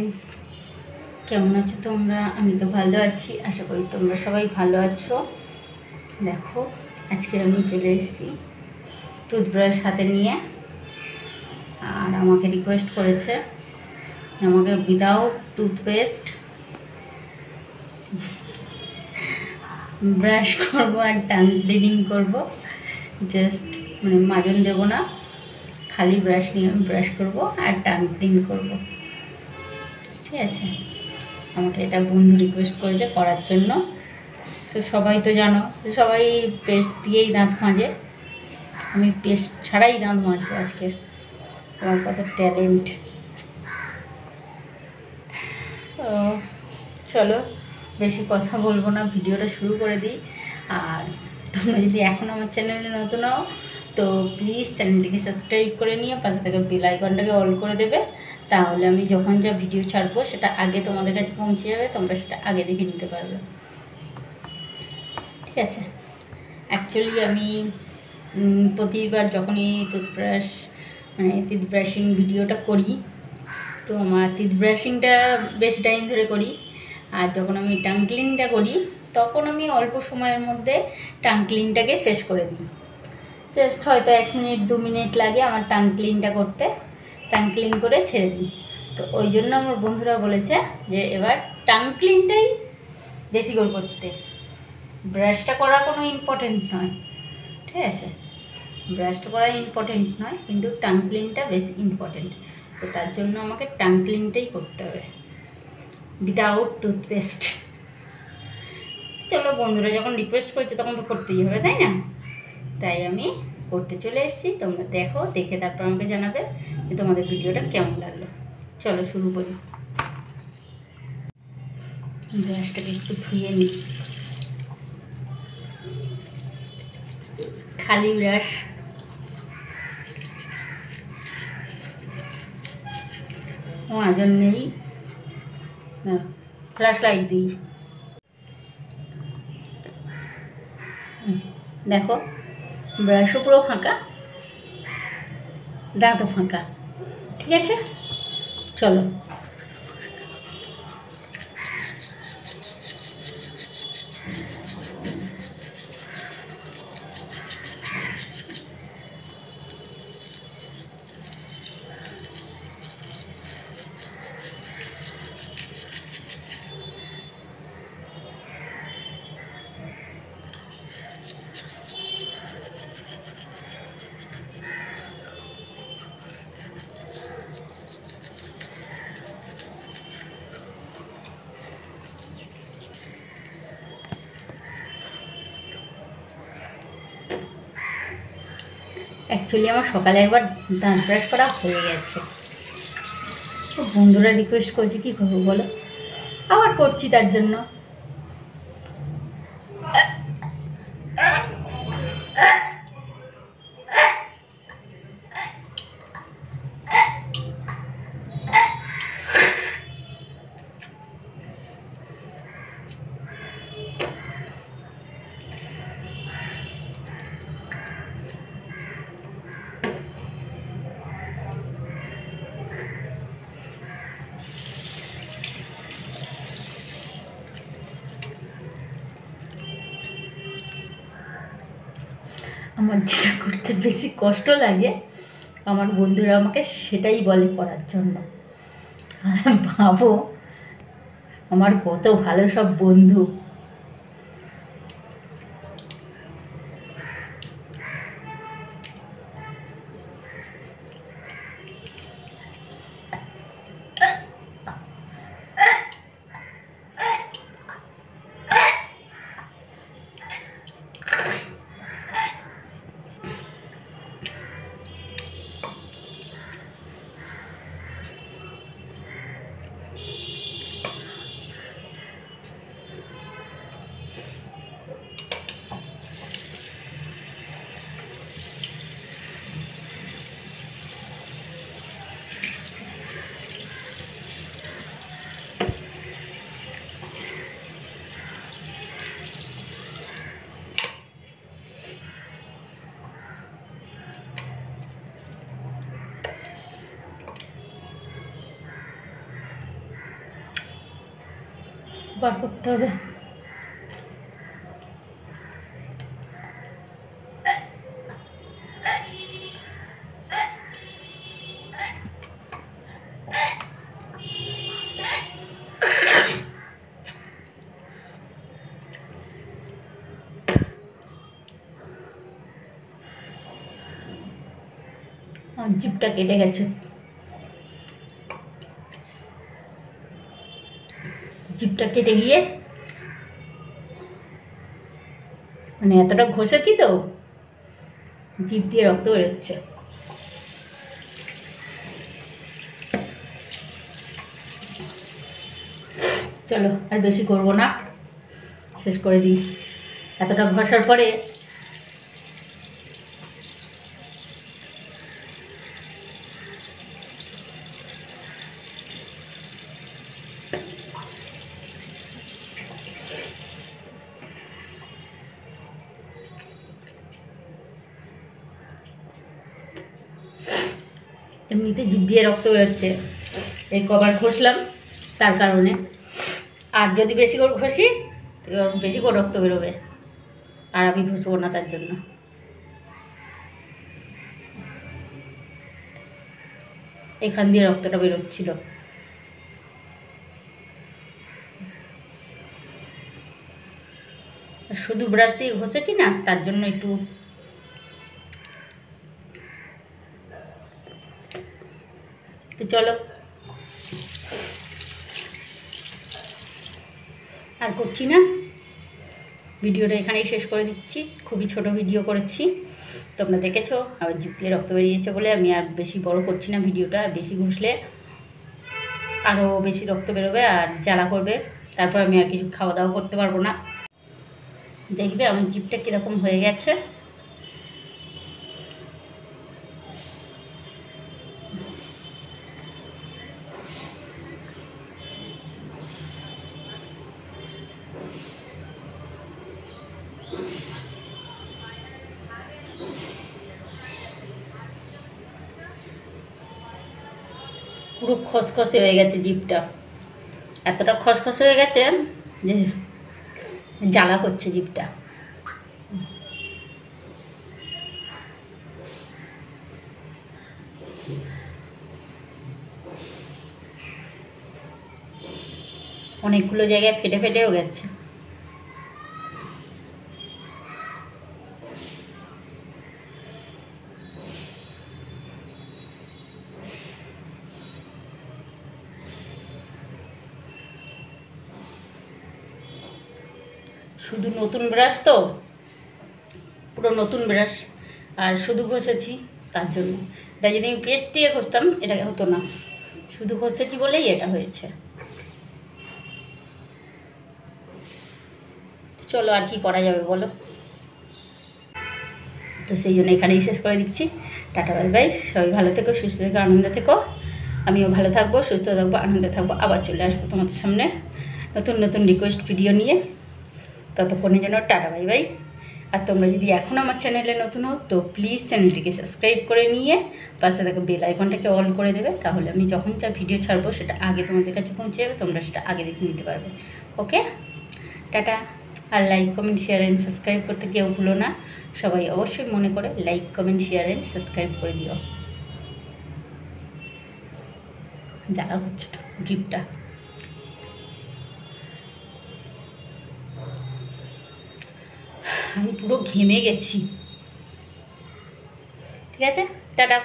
Friends, কেমন আছো তোমরা? আমি তো ভালো আছি, আশা করি তোমরা সবাই ভালো আছো। দেখো, আজকে আমি চলে এসেছি টুথব্রাশ হাতে নিয়ে। আর আমাকে রিকোয়েস্ট করেছে আমাকে উইদাউট টুথপেস্ট ব্রাশ করবো আর টাং ক্লিনিং করবো। জাস্ট মাজন দেবো না, খালি ব্রাশ নিয়ে আমি ব্রাশ করবো আর টাং ক্লিন করবো। ঠিক আছে, আমাকে এটা বন্ধু রিকোয়েস্ট করেছে করার জন্য। তো সবাই তো জানো, সবাই পেস্ট দিয়েই দাঁত মাজে, আমি পেস্ট ছাড়াই দাঁত মাজবো আজকে। আমার কত ট্যালেন্ট! তো চলো, বেশি কথা বলবো না, ভিডিওটা শুরু করে দিই। আর তোমরা যদি এখন আমার চ্যানেলে নতুন হও তো প্লিজ চ্যানেলটিকে সাবস্ক্রাইব করে নিয়ে পাশে থেকে বেল আইকনটাকে অল করে দেবে। তাহলে আমি যখন যা ভিডিও ছাড়বো সেটা আগে তোমাদের কাছে পৌঁছে যাবে, তোমরা সেটা আগে দেখে নিতে পারবে। ঠিক আছে, অ্যাকচুয়ালি আমি প্রতিবার যখনই টুথব্রাশ টিথ ব্রাশিং ভিডিওটা করি, তো আমার টিথ ব্রাশিংটা বেশি টাইম ধরে করি। আর যখন আমি টাং ক্লিনটা করি তখন আমি অল্প সময়ের মধ্যে টাং ক্লিনটাকে শেষ করে দিই। জাস্ট হয়তো 1 মিনিট 2 মিনিট লাগে আমার টাং ক্লিনটা করতে, টাং ক্লিন করে ছেড়ে দিই। তো ওই জন্য আমার বন্ধুরা বলেছে যে এবার টাং ক্লিনটাই বেশি করে করতে, ব্রাশটা করা কোনো ইম্পর্টেন্ট নয়। ঠিক আছে, ব্রাশটা করা ইম্পর্টেন্ট নয়, কিন্তু টাং ক্লিনটা বেশি ইম্পর্টেন্ট। তো তার জন্য আমাকে টাং ক্লিনটাই করতে হবে উইদাউট টুথপেস্ট। চলো, বন্ধুরা যখন রিকোয়েস্ট করছে তখন তো করতেই হবে, তাই না? তাই আমি করতে চলে এসেছি। তোমরা দেখো, দেখে তারপর আমাকে জানাবে যে তোমাদের ভিডিওটা কেমন লাগলো। চলো শুরু করি। ব্রাশটাকে একটু ধুয়ে নিই, খালি ব্রাশ। মাজন নেই, ফ্ল্যাশ লাইট দিই। দেখো, ব্রাশও পুরো ফাঁকা, দাঁতও ফাঁকা। ঠিক আছে, চলো। অ্যাকচুয়ালি আমার সকালে একবার দাঁত ব্রাশ করা হয়ে গেছে। তো বন্ধুরা রিকোয়েস্ট করছে, কী করবো বলো, আবার করছি তার জন্য। আমার যেটা করতে বেশি কষ্ট লাগে আমার বন্ধুরা আমাকে সেটাই বলে করার জন্য। ভাবো, আমার কত ভালো সব বন্ধু। বার করতে হবে। জিভটা কেটে গেছে, জিভটা কেটে গিয়ে মানে এতটা ঘষেছি তো জিভ দিয়ে রক্ত বেরোচ্ছে। চলো আর বেশি করবো না, শেষ করে দিই। এতটা ঘষার পরে এমনিতে জিভ দিয়ে রক্ত বেরোচ্ছে, এই কবার ঘষলাম তার কারণে। আর যদি বেশি করে ঘষি বেশি করে রক্ত বেরোবে, আর আমি ঘষবো না তার জন্য। এখান দিয়ে রক্তটা বেরোচ্ছিল। শুধু ব্রাশ দিয়ে ঘষেছি না, তার জন্য একটু তো চলো আর করছি না, ভিডিওটা এখানেই শেষ করে দিচ্ছি। খুবই ছোট ভিডিও করেছি, তোমরা দেখেছো। আবার জিভ দিয়ে রক্ত বেরিয়েছে বলে আমি আর বেশি বড় করছি না ভিডিওটা। আর বেশি ঘষলে আরও বেশি রক্ত বেরোবে আর জ্বালা করবে, তারপর আমি আর কিছু খাওয়া দাওয়া করতে পারবো না। দেখবে আমার জিভটা কীরকম হয়ে গেছে। পুরো খসখসে হয়ে গেছে জিভটা, এতটা খসখসে হয়ে গেছে যে জ্বালা করছে জিভটা। অনেকগুলো জায়গায় ফেটে ফেটেও গেছে। শুধু নতুন ব্রাশ তো, পুরো নতুন ব্রাশ, আর শুধু ঘষেছি তার জন্য। এটা যদি আমি পেস্ট দিয়ে ঘষতাম এটা হতো না, শুধু ঘষেছি বলেই এটা হয়েছে। চলো আর কি করা যাবে বলো। তো সেই জন্য এখানেই শেষ করে দিচ্ছি। টাটা বাই বাই, সবাই ভালো থেকো, সুস্থ থেকো, আনন্দে থেকো। আমিও ভালো থাকবো, সুস্থ থাকবো, আনন্দে থাকবো। আবার চলে আসবো তোমাদের সামনে নতুন নতুন রিকোয়েস্ট ভিডিও নিয়ে। ততক্ষণের জন্য টাটা বাই বাই। আর তোমরা যদি এখন আমার চ্যানেলে নতুন হও তো প্লিজ চ্যানেলটিকে সাবস্ক্রাইব করে নিয়ে পাশে থাকা বেল আইকনটাকে অন করে দেবে, তাহলে আমি যখন যা ভিডিও ছাড়বো সেটা আগে তোমাদের কাছে পৌঁছে যাবে, তোমরা সেটা আগে দেখে নিতে পারবে। ওকে, টাটা। আর like comment share and subscribe করতে কেউ ভুলো না। সবাই অবশ্যই মনে করে like comment share and subscribe করে দিও। জ্বালা হচ্ছে জিভটা। আমি পুরো ঘেমে গেছি। ঠিক আছে, টাটা।